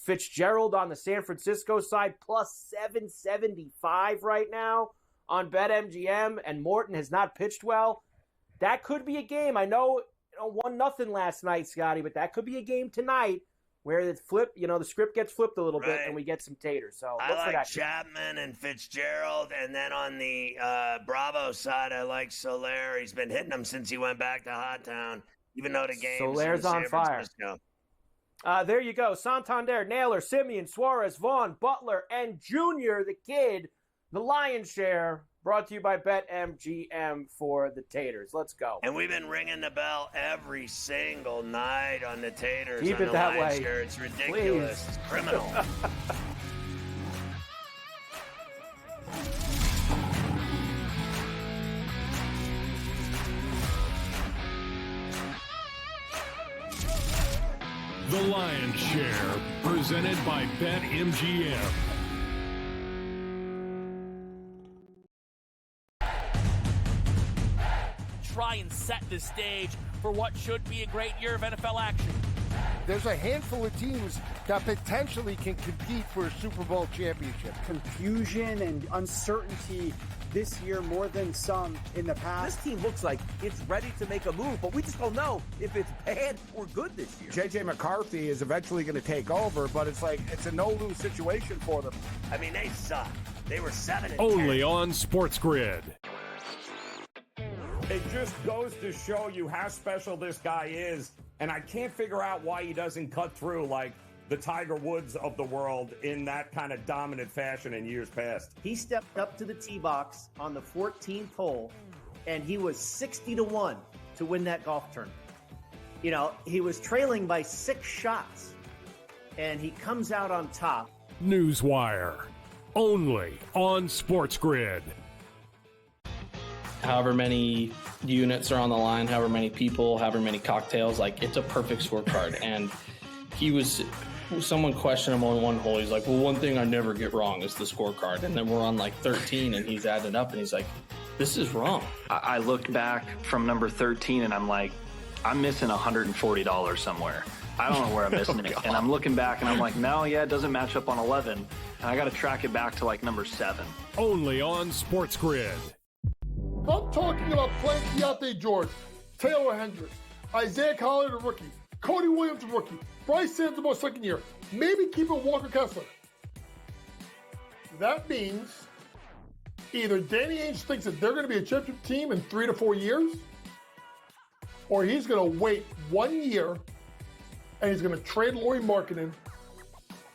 Fitzgerald on the San Francisco side plus 775 right now on BetMGM, and Morton has not pitched well. That could be a game. I know 1-0 last night, Scotty, but that could be a game tonight where the script gets flipped a little bit and we get some taters. So I look for like that. Chapman and Fitzgerald, and then on the Bravo side, I like Soler. He's been hitting them since he went back to Hot Town, even though the game's Soler's in on San fire. Francisco. There you go. Santander, Naylor, Simeon, Suarez, Vaughn, Butler, and Junior, the kid, the lion's share, brought to you by BetMGM for the taters. Let's go. And we've been ringing the bell every single night on the taters. Keep on it the that Lions way. Share. It's ridiculous. Please. It's criminal. The Lion's Share, presented by BetMGM. Try and set the stage for what should be a great year of NFL action. There's a handful of teams that potentially can compete for a Super Bowl championship. Confusion and uncertainty this year more than some in the past. This team looks like it's ready to make a move, but we just don't know if it's bad or good this year. J.J. McCarthy is eventually going to take over, but it's a no-lose situation for them. I mean, they suck. They were 7-10. Only on SportsGrid. It just goes to show you how special this guy is, and I can't figure out why he doesn't cut through like the Tiger Woods of the world in that kind of dominant fashion in years past. He stepped up to the tee box on the 14th hole, and he was 60-1 to win that golf tournament. He was trailing by 6 shots, and he comes out on top. Newswire. Only on SportsGrid. However many units are on the line, however many people, however many cocktails, it's a perfect scorecard. And someone questioned him on one hole. He's like, well, one thing I never get wrong is the scorecard. And then we're on 13 and he's adding up and he's like, this is wrong. I looked back from number 13 and I'm like, I'm missing $140 somewhere. I don't know where I'm missing it. And I'm looking back and I'm like, no, it doesn't match up on 11. And I got to track it back to number 7. Only on SportsGrid. I'm talking about playing Keontae George, Taylor Hendricks, Isaiah Collier, the rookie, Cody Williams, the rookie, Bryce Sandoval, second year, maybe keeping Walker Kessler. That means either Danny Ainge thinks that they're going to be a championship team in 3 to 4 years, or he's going to wait 1 year and he's going to trade Lauri Markkanen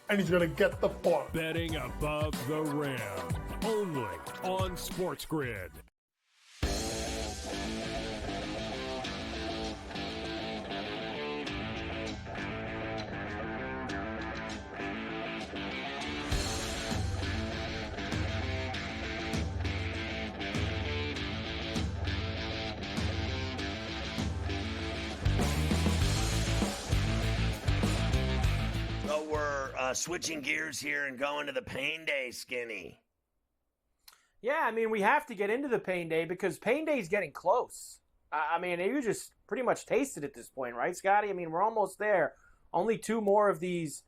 and he's going to get the farm. Betting above the rim. Only on SportsGrid. Switching gears here and going to the pain day, Skinny. Yeah, I mean, we have to get into the pain day because pain day is getting close. I mean, you just pretty much tasted at this point, right, Scotty? I mean, we're almost there. Only 2 more of these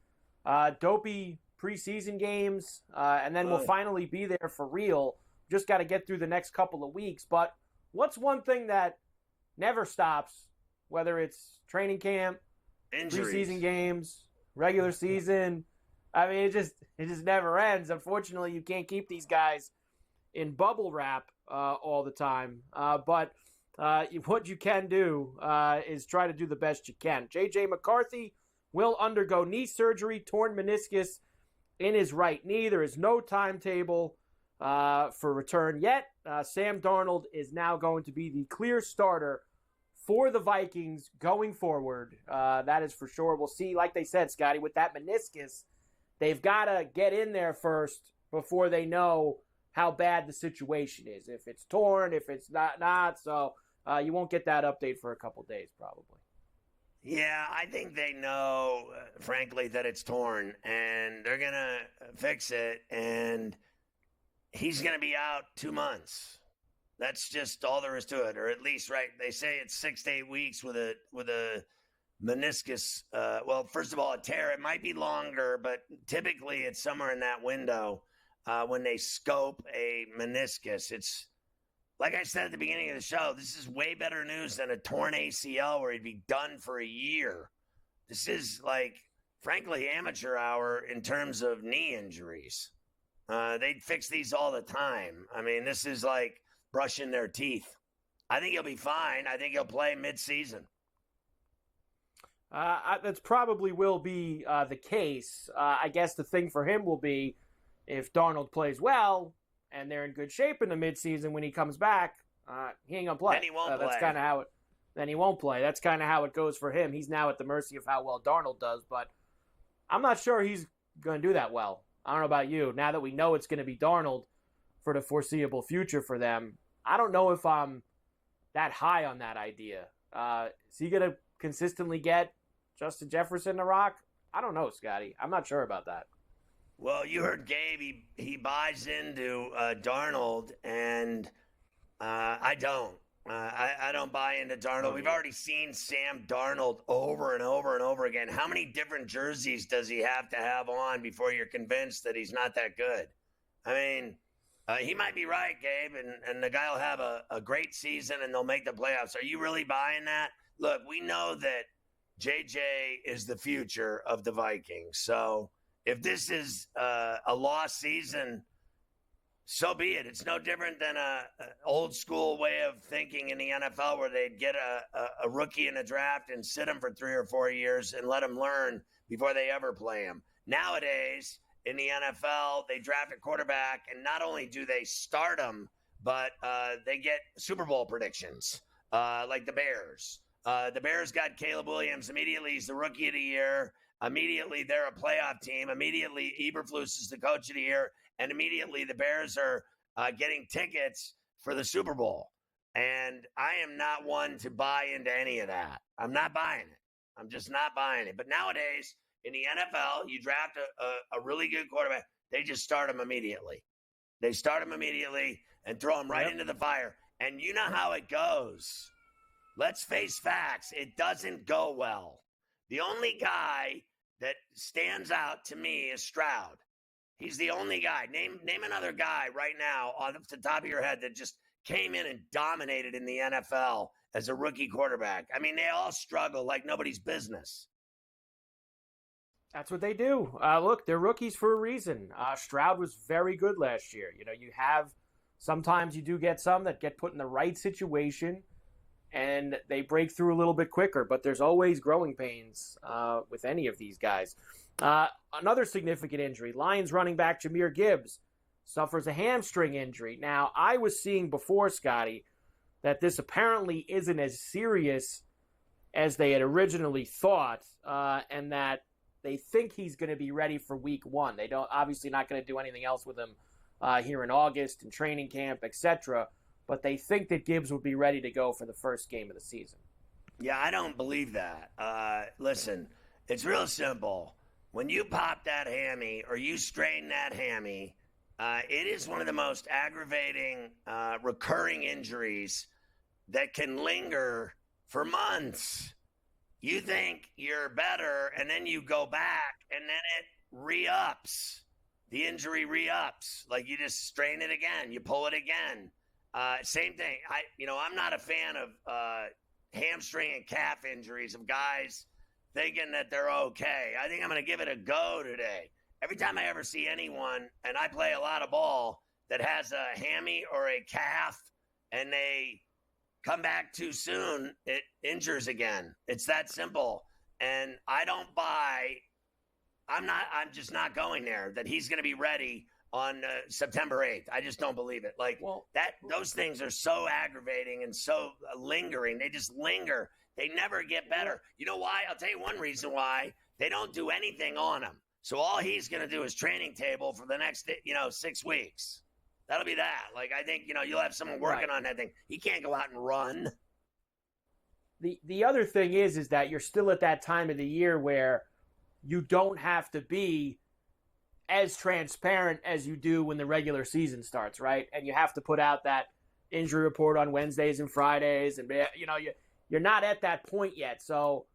dopey preseason games, and then we'll finally be there for real. Just got to get through the next couple of weeks. But what's one thing that never stops, whether it's training camp, Injuries. preseason games, regular season, I mean, it just never ends. Unfortunately, you can't keep these guys in bubble wrap all the time. But what you can do is try to do the best you can. J.J. McCarthy will undergo knee surgery, torn meniscus in his right knee. There is no timetable for return yet. Sam Darnold is now going to be the clear starter for the Vikings going forward. That is for sure. We'll see, like they said, Scotty, with that meniscus, they've got to get in there first before they know how bad the situation is. If it's torn, if it's not. So you won't get that update for a couple days probably. Yeah, I think they know, frankly, that it's torn, and they're going to fix it, and he's going to be out 2 months. That's just all there is to it, or at least, right, they say it's 6 to 8 weeks with a meniscus. Well, first of all, a tear, it might be longer, but typically it's somewhere in that window when they scope a meniscus. It's, like I said at the beginning of the show, this is way better news than a torn ACL where he'd be done for a year. This is, like, frankly, amateur hour in terms of knee injuries. They'd fix these all the time. I mean, this is like brushing their teeth. I think he'll be fine. I think he'll play midseason. That's probably will be the case. I guess the thing for him will be if Darnold plays well and they're in good shape in the midseason when he comes back, he ain't going to play. Then he won't That's play. kind of how it. Then he won't play. That's kind of how it goes for him. He's now at the mercy of how well Darnold does, but I'm not sure he's going to do that well. I don't know about you. Now that we know it's going to be Darnold for the foreseeable future for them, I don't know if I'm that high on that idea. Is he going to consistently get Justin Jefferson to rock? I don't know, Scotty. I'm not sure about that. Well, you heard Gabe. He buys into Darnold, and I don't. I don't buy into Darnold. We've already seen Sam Darnold over and over and over again. How many different jerseys does he have to have on before you're convinced that he's not that good? I mean, he might be right, Gabe, and the guy will have a great season and they'll make the playoffs. Are you really buying that? Look, we know that JJ is the future of the Vikings. So if this is a lost season, so be it. It's no different than a old school way of thinking in the NFL where they'd get a rookie in a draft and sit him for 3 or 4 years and let him learn before they ever play him. Nowadays, in the NFL, they draft a quarterback, and not only do they start him, but they get Super Bowl predictions, like the Bears. The Bears got Caleb Williams. Immediately, he's the rookie of the year. Immediately, they're a playoff team. Immediately, Eberflus is the coach of the year. And immediately, the Bears are getting tickets for the Super Bowl. And I am not one to buy into any of that. I'm not buying it. I'm just not buying it. But nowadays, in the NFL, you draft a really good quarterback, they just start him immediately. They start him immediately and throw him right into the fire. And you know how it goes. Let's face facts. It doesn't go well. The only guy that stands out to me is Stroud. He's the only guy. Name another guy right now off the top of your head that just came in and dominated in the NFL as a rookie quarterback. I mean, they all struggle like nobody's business. That's what they do. Look, they're rookies for a reason. Stroud was very good last year. You know, sometimes you do get some that get put in the right situation and they break through a little bit quicker, but there's always growing pains with any of these guys. Another significant injury, Lions running back Jahmyr Gibbs suffers a hamstring injury. Now, I was seeing before, Scotty, that this apparently isn't as serious as they had originally thought, and that they think he's going to be ready for week 1. They don't obviously not going to do anything else with him here in August and training camp, etc., but they think that Gibbs will be ready to go for the first game of the season. Yeah, I don't believe that. Listen, it's real simple. When you pop that hammy or you strain that hammy, it is one of the most aggravating recurring injuries that can linger for months. You think you're better, and then you go back, and then it re-ups. The injury re-ups. Like you just strain it again. You pull it again. Same thing. I'm not a fan of hamstring and calf injuries of guys thinking that they're okay. I think I'm going to give it a go today. every time I ever see anyone, and I play a lot of ball, that has a hammy or a calf, and they come back too soon, it injures again. It's that simple. And I don't buy, I'm just not going there, that he's going to be ready on September 8th. I just don't believe it. Those things are so aggravating and so lingering. They just linger. They never get better. You know why? I'll tell you one reason why. They don't do anything on him. So all he's going to do is training table for the next, 6 weeks. That'll be that. I think, you'll have someone working on that thing. He can't go out and run. The other thing is that you're still at that time of the year where you don't have to be as transparent as you do when the regular season starts, right? And you have to put out that injury report on Wednesdays and Fridays, and you're not at that point yet. So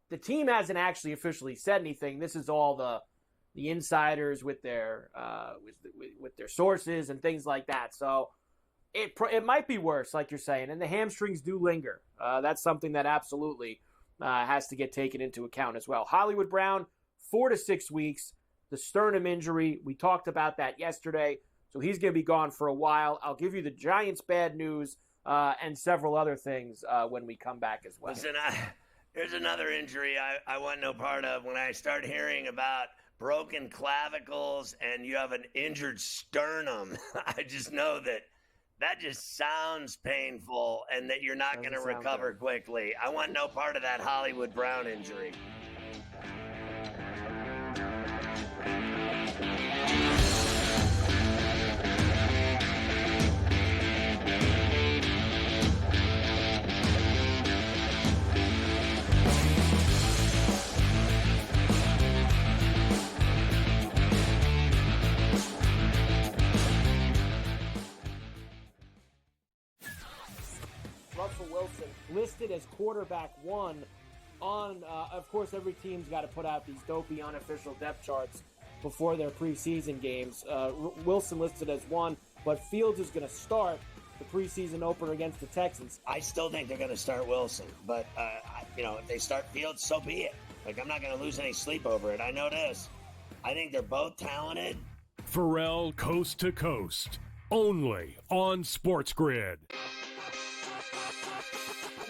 the team hasn't actually officially said anything. This is all the insiders with their sources and things like that. So it might be worse, like you're saying, and the hamstrings do linger. That's something that absolutely has to get taken into account as well. Hollywood Brown, 4 to 6 weeks. The sternum injury, we talked about that yesterday, so he's going to be gone for a while. I'll give you the Giants' bad news and several other things when we come back as well. Listen, there's another injury I want no part of. When I start hearing about broken clavicles and you have an injured sternum, I just know that just sounds painful and that you're not going to recover quickly. I want no part of that Hollywood Brown injury. Russell Wilson listed as quarterback 1 on, of course, every team's got to put out these dopey unofficial depth charts before their preseason games. Wilson listed as 1, but Fields is going to start the preseason opener against the Texans. I still think they're going to start Wilson, but, if they start Fields, so be it. I'm not going to lose any sleep over it. I know this. I think they're both talented. Ferrall Coast to Coast, only on SportsGrid.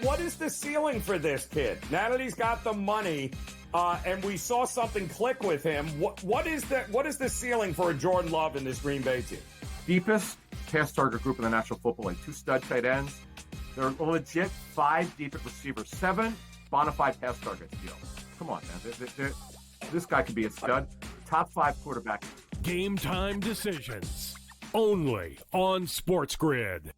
What is the ceiling for this kid? Now that he's got the money, and we saw something click with him, what is the ceiling for a Jordan Love in this Green Bay team? Deepest pass target group in the National Football League. 2 stud tight ends. They're a legit 5 deep at receiver. 7 bona fide pass targets deal. Come on, man. This guy could be a stud. Top 5 quarterback. Game time decisions, only on SportsGrid.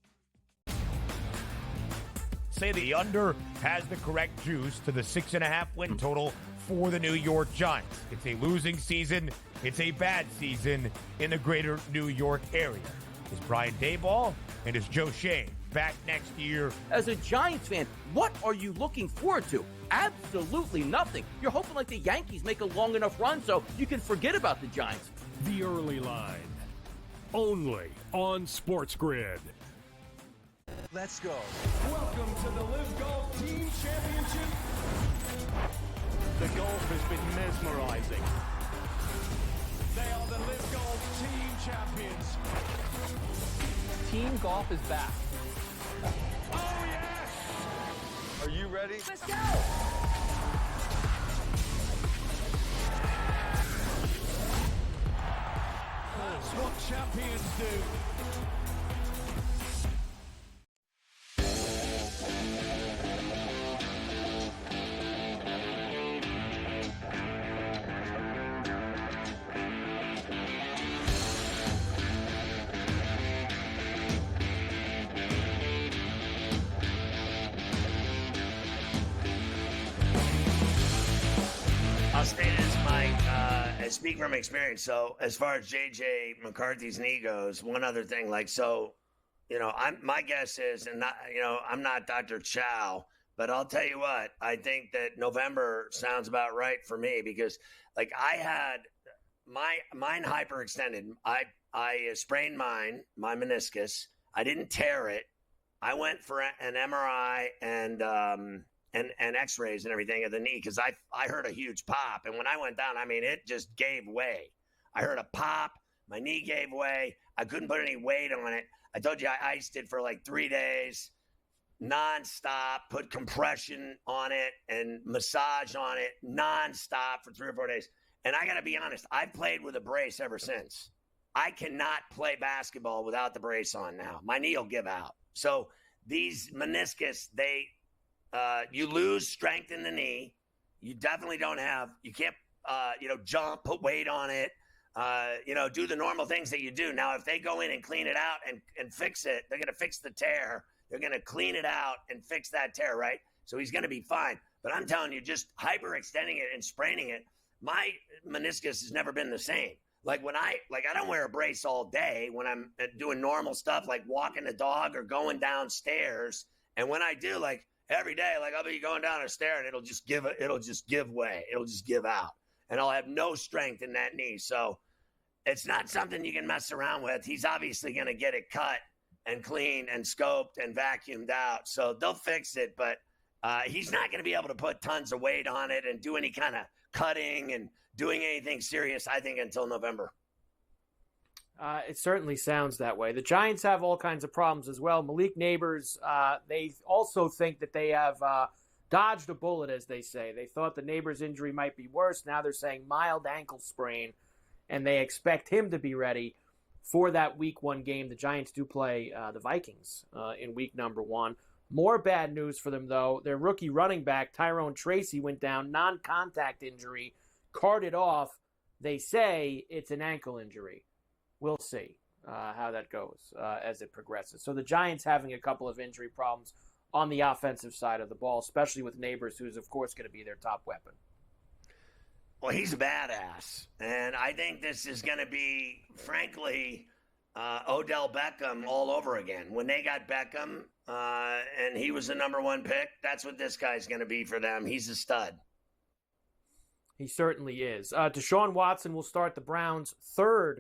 Say the under has the correct juice to the 6.5 win total for the New York Giants. It's a losing season. It's a bad season in the greater New York area. Is Brian Daboll and is Joe Shane back next year? As a Giants fan, what are you looking forward to? Absolutely nothing. You're hoping the Yankees make a long enough run so you can forget about the Giants. The early line, only on SportsGrid. Let's go. Welcome to the Live Golf Team Championship. The golf has been mesmerizing. They are the Live Golf Team Champions. Team golf is back. Oh, yes! Are you ready? Let's go! That's what champions do. I'll state this, Mike, and speak from experience. So as far as J.J. McCarthy's knee goes, one other thing, my guess is, and not, I'm not Dr. Chow, but I'll tell you what, I think that November sounds about right for me because, I had mine hyperextended. I sprained my meniscus. I didn't tear it. I went for an MRI and X-rays and everything of the knee because I heard a huge pop. And when I went down, it just gave way. I heard a pop. My knee gave way. I couldn't put any weight on it. I told you I iced it for like 3 days, nonstop, put compression on it and massage on it nonstop for 3 or 4 days. And I got to be honest, I've played with a brace ever since. I cannot play basketball without the brace on now. My knee will give out. So these meniscus, you lose strength in the knee. You definitely don't have, you can't, jump, put weight on it, do the normal things that you do. Now, if they go in and clean it out and fix it, they're going to fix the tear. They're going to clean it out and fix that tear, right? So he's going to be fine. But I'm telling you, just hyperextending it and spraining it, my meniscus has never been the same. Like I don't wear a brace all day when I'm doing normal stuff like walking the dog or going downstairs. And when I do, like every day, like I'll be going down a stair and it'll just give way. It'll just give out. And I'll have no strength in that knee. So it's not something you can mess around with. He's obviously going to get it cut and cleaned and scoped and vacuumed out. So they'll fix it, but he's not going to be able to put tons of weight on it and do any kind of cutting and doing anything serious, I think, until November. It certainly sounds that way. The Giants have all kinds of problems as well. Malik Neighbors, they also think that they have dodged a bullet, as they say. They thought the Neighbors injury might be worse. Now they're saying mild ankle sprain, and they expect him to be ready for that Week 1 game. The Giants do play the Vikings in week number 1. More bad news for them, though. Their rookie running back, Tyrone Tracy, went down, non-contact injury, carted off. They say it's an ankle injury. We'll see how that goes as it progresses. So the Giants having a couple of injury problems on the offensive side of the ball, especially with Neighbors, who's, of course, going to be their top weapon. Well, he's a badass. And I think this is going to be, frankly, Odell Beckham all over again. When they got Beckham and he was the number 1 pick, that's what this guy's going to be for them. He's a stud. He certainly is. Deshaun Watson will start the Browns' 3rd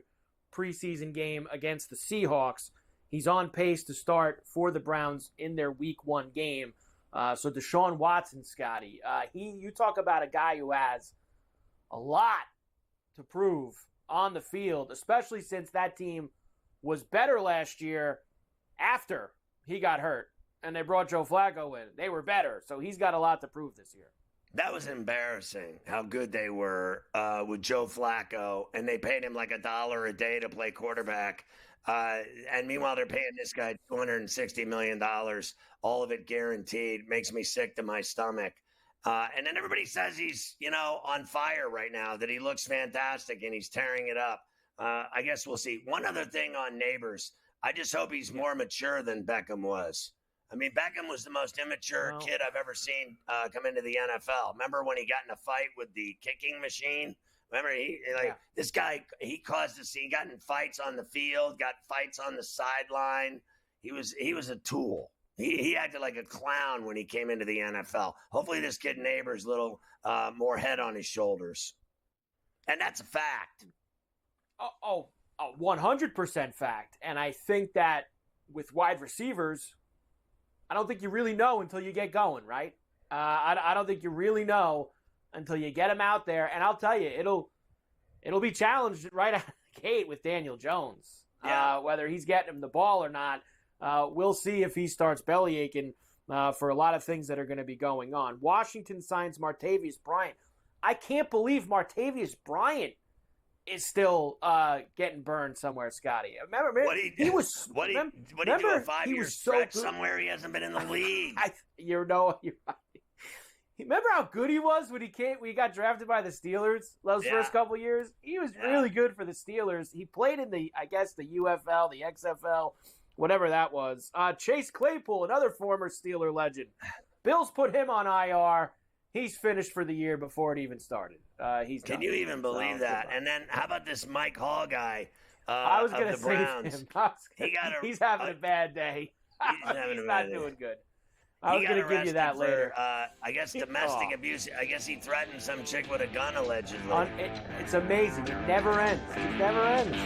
preseason game against the Seahawks. He's on pace to start for the Browns in their Week 1 game. So Deshaun Watson, Scotty, you talk about a guy who has a lot to prove on the field, especially since that team was better last year after he got hurt and they brought Joe Flacco in. They were better, so he's got a lot to prove this year. That was embarrassing how good they were with Joe Flacco, and they paid him like $1 a day to play quarterback. And meanwhile, they're paying this guy $260 million, all of it guaranteed. Makes me sick to my stomach. And then everybody says he's, on fire right now, that he looks fantastic and he's tearing it up. I guess we'll see. One other thing on Neighbors, I just hope he's more mature than Beckham was. I mean, Beckham was the most immature kid I've ever seen come into the NFL. Remember when he got in a fight with the kicking machine? Remember, this guy, he caused a scene, got in fights on the field, got fights on the sideline. He was a tool. He acted like a clown when he came into the NFL. Hopefully this kid Neighbors' little more head on his shoulders. And that's a fact. 100% fact. And I think that with wide receivers, I don't think you really know until you get going, right? I don't think you really know until you get him out there. And I'll tell you, it'll be challenged right out of the gate with Daniel Jones. Whether he's getting him the ball or not, we'll see if he starts bellyaching for a lot of things that are going to be going on. Washington signs Martavis Bryant. I can't believe Martavis Bryant is still getting burned somewhere, Scotty. Remember, what he do a 5-year stretch somewhere? He hasn't been in the league. You're right. Remember how good he was when he got drafted by the Steelers those first couple years? He was really good for the Steelers. He played in the UFL, the XFL, whatever that was. Chase Claypool, another former Steeler legend. Bills put him on IR. He's finished for the year before it even started. Can you even believe that? And then how about this Mike Hall guy? I was going to say him. He's having a bad day. He's not doing good. I was going to give you that later. I guess domestic abuse. I guess he threatened some chick with a gun allegedly. It's amazing. It never ends. It never ends.